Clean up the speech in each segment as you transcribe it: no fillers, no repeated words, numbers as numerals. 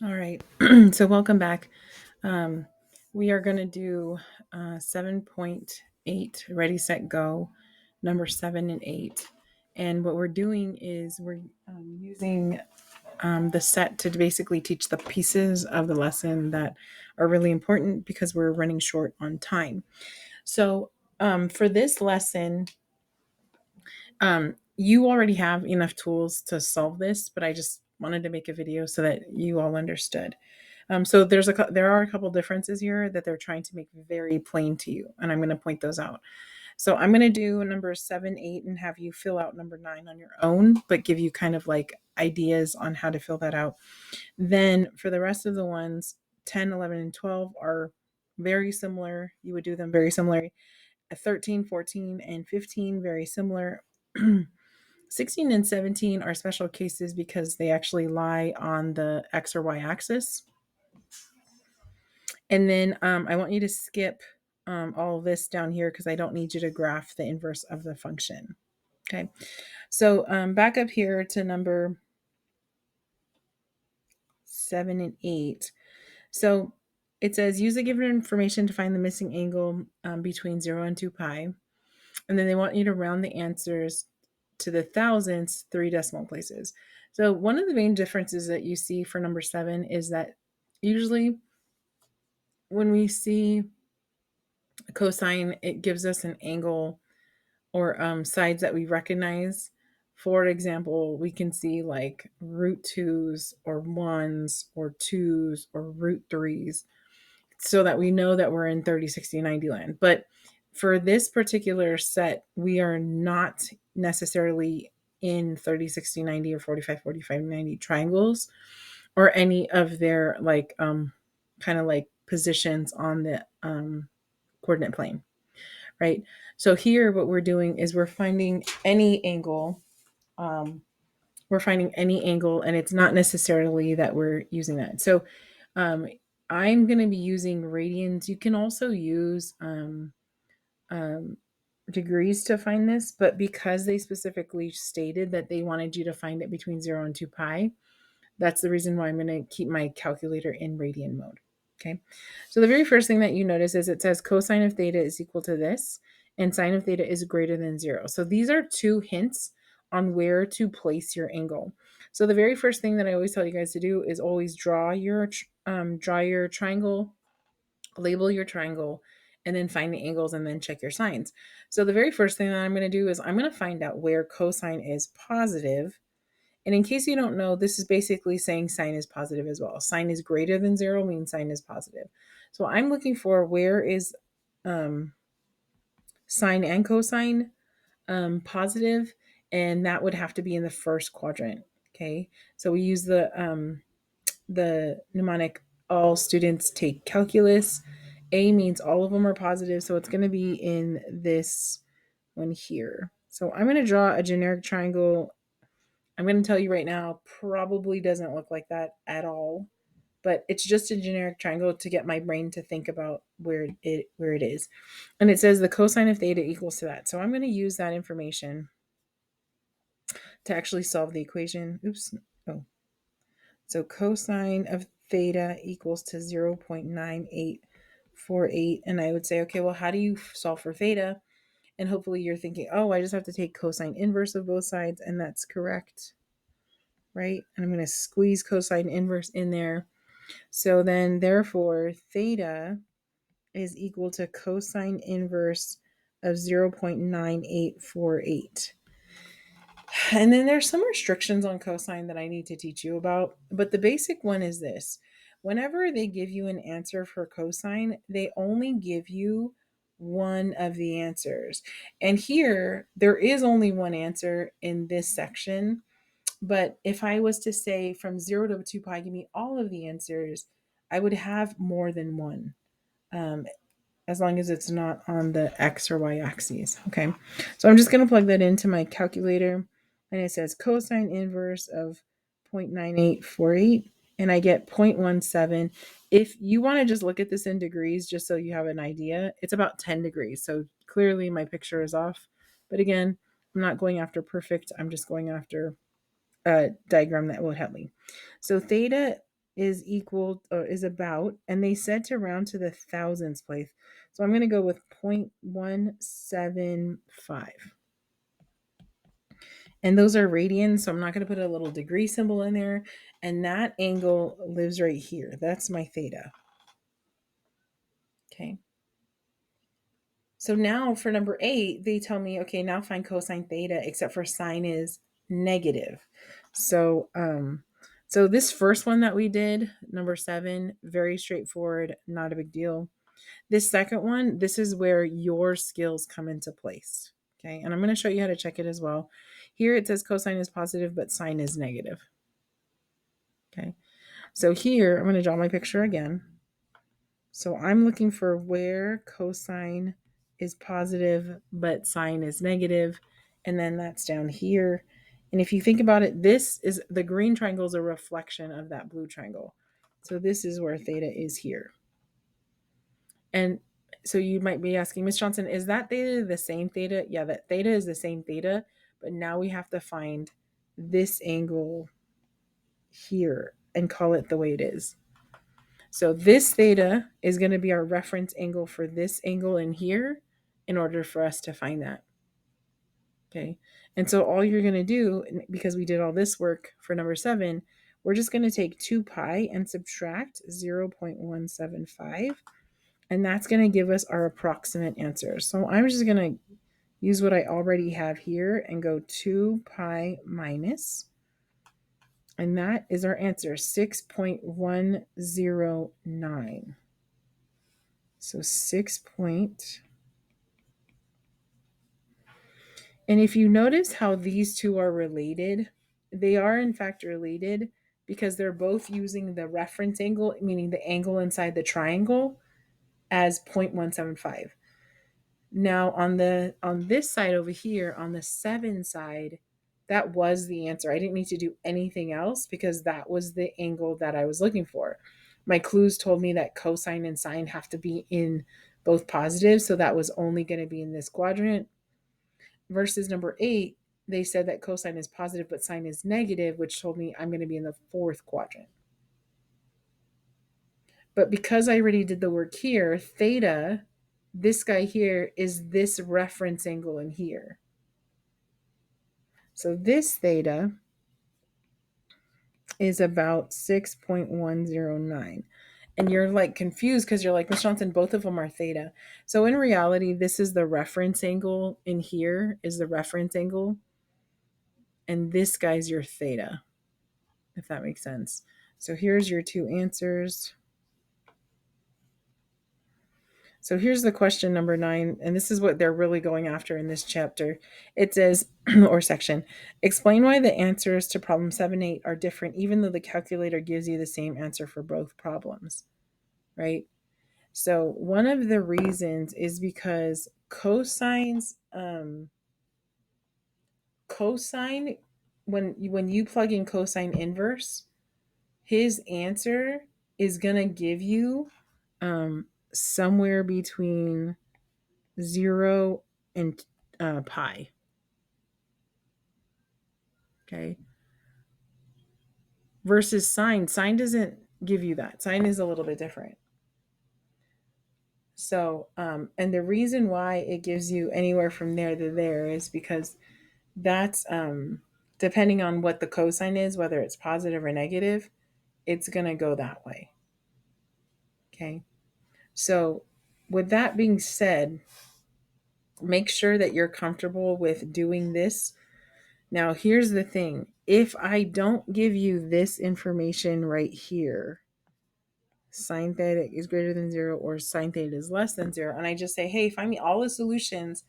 All right. So welcome back. Um, we are going to do 7.8, ready, set, go, number 7 and 8. And what we're doing is we're using the set to basically teach the pieces of the lesson that are really important because we're running short on time. So for this lesson, you already have enough tools to solve this, but I just wanted to make a video so that you all understood. So there are a couple differences here that they're trying to make very plain to you, and I'm going to point those out. So I'm going to do number 7, 8, and have you fill out number 9 on your own, but give you kind of like ideas on how to fill that out. Then for the rest of the ones, 10, 11, and 12 are very similar. You would do them very similarly. 13, 14, and 15, very similar. 16 and 17 are special cases because they actually lie on the X or Y axis. And then I want you to skip all of this down here because I don't need you to graph the inverse of the function. Okay. So back up here to number 7 and 8. So it says use the given information to find the missing angle between 0 and 2 pi. And then they want you to round the answers to the thousandths 3 decimal places. So one of the main differences that you see for number 7 is that usually when we see a cosine, it gives us an angle or sides that we recognize. For example, we can see like root twos or ones or twos or root threes so that we know that we're in 30, 60, 90 land. But for this particular set, we are not necessarily in 30, 60, 90 or 45, 45, 90 triangles or any of their like kind of like positions on the coordinate plane, right? So here what we're doing is we're finding any angle. Um, we're finding any angle, and it's not necessarily that we're using that. So um, I'm going to be using radians. You can also use um, degrees to find this, but because they specifically stated that they wanted you to find it between 0 and 2 pi, that's the reason why I'm going to keep my calculator in radian mode. Okay. So the very first thing that you notice is it says cosine of theta is equal to this and sine of theta is greater than 0. So these are two hints on where to place your angle. So the very first thing that I always tell you guys to do is always draw your triangle, label your triangle, and then find the angles and then check your sines. So the very first thing that I'm going to do is I'm going to find out where cosine is positive. And in case you don't know, this is basically saying sine is positive as well. Sine is greater than 0 means sine is positive. So I'm looking for where is um, sine and cosine positive, and that would have to be in the first quadrant. Okay, so we use the mnemonic all students take calculus. A means all of them are positive, so it's going to be in this one here. So I'm going to draw a generic triangle. I'm going to tell you right now, probably doesn't look like that at all, but it's just a generic triangle to get my brain to think about where it is. And it says the cosine of theta equals to that. So I'm going to use that information to actually solve the equation. Oops. Oh. So cosine of theta equals to 0.9848. And I would say, okay, well, how do you solve for theta? And hopefully you're thinking, oh, I just have to take cosine inverse of both sides. And that's correct, right? And I'm going to squeeze cosine inverse in there. So then, therefore, theta is equal to cosine inverse of 0.9848. And then there's some restrictions on cosine that I need to teach you about. But the basic one is this: whenever they give you an answer for cosine, they only give you one of the answers. And here, there is only one answer in this section. But if I was to say from 0 to 2 pi, give me all of the answers, I would have more than one. As long as it's not on the X or Y axes. Okay. So I'm just going to plug that into my calculator. And it says cosine inverse of 0.9848. And I get 0.17. If you want to just look at this in degrees, just so you have an idea, it's about 10 degrees. So clearly my picture is off. But again, I'm not going after perfect. I'm just going after a diagram that will help me. So theta is equal or is about, and they said to round to the thousandths place. So I'm going to go with 0.175. And those are radians, so I'm not going to put a little degree symbol in there. And that angle lives right here. That's my theta. Okay. So now for number 8, they tell me, okay, now find cosine theta, except for sine is negative. So, so this first one that we did, number 7, very straightforward, not a big deal. This second one, this is where your skills come into place. Okay, and I'm going to show you how to check it as well. Here it says cosine is positive, but sine is negative. Okay, so here I'm going to draw my picture again. So I'm looking for where cosine is positive, but sine is negative, and then that's down here. And if you think about it, this is the green triangle is a reflection of that blue triangle. So this is where theta is here. And so you might be asking, Miss Johnson, is that theta the same theta? Yeah, that theta is the same theta, but now we have to find this angle here and call it the way it is. So this theta is going to be our reference angle for this angle in here in order for us to find that. Okay. And so all you're going to do, because we did all this work for number 7, we're just going to take 2 pi and subtract 0.175. And that's going to give us our approximate answer. So I'm just going to use what I already have here and go 2 pi minus. And that is our answer, 6.109. So 6 point. And if you notice how these two are related, they are in fact related because they're both using the reference angle, meaning the angle inside the triangle, as 0.175. Now on this side over here, on the 7 side, that was the answer. I didn't need to do anything else because that was the angle that I was looking for. My clues told me that cosine and sine have to be in both positive, so that was only going to be in this quadrant. Versus number 8, they said that cosine is positive but sine is negative, which told me I'm going to be in the 4th quadrant. But because I already did the work here, theta, this guy here, is this reference angle in here. So this theta is about 6.109. And you're like confused because you're like, Ms. Johnson, both of them are theta. So in reality, this is the reference angle in here is the reference angle. And this guy's your theta, if that makes sense. So here's your 2 answers. So here's the question number 9, and this is what they're really going after in this chapter. It says, or section, explain why the answers to problem 7-8 are different, even though the calculator gives you the same answer for both problems, right? So one of the reasons is because cosine, when you plug in cosine inverse, his answer is going to give you somewhere between 0 and pi. Okay. Versus sine. Sine doesn't give you that. Sine is a little bit different. So, and the reason why it gives you anywhere from there to there is because that's depending on what the cosine is, whether it's positive or negative, it's going to go that way. Okay. So, with that being said, make sure that you're comfortable with doing this. Now, here's the thing. If I don't give you this information right here, sine theta is greater than 0 or sine theta is less than 0, and I just say, hey, find me all the solutions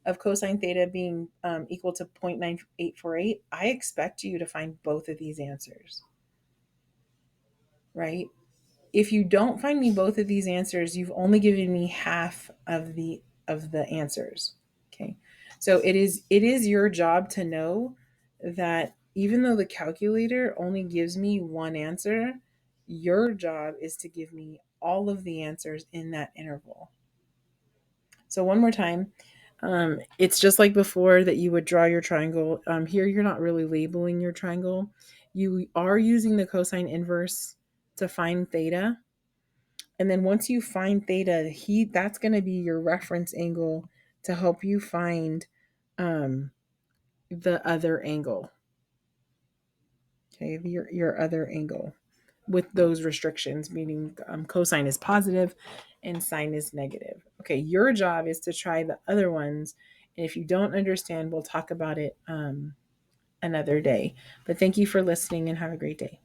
of cosine theta being equal to 0.9848, I expect you to find both of these answers, right? If you don't find me both of these answers, you've only given me half of the answers. Okay. So it is your job to know that even though the calculator only gives me one answer, your job is to give me all of the answers in that interval. So one more time, it's just like before that you would draw your triangle. Here you're not really labeling your triangle. You are using the cosine inverse to find theta. And then once you find theta, that's going to be your reference angle to help you find um, the other angle. Okay, your other angle with those restrictions, meaning cosine is positive and sine is negative. Okay, your job is to try the other ones. And if you don't understand, we'll talk about it another day. But thank you for listening and have a great day.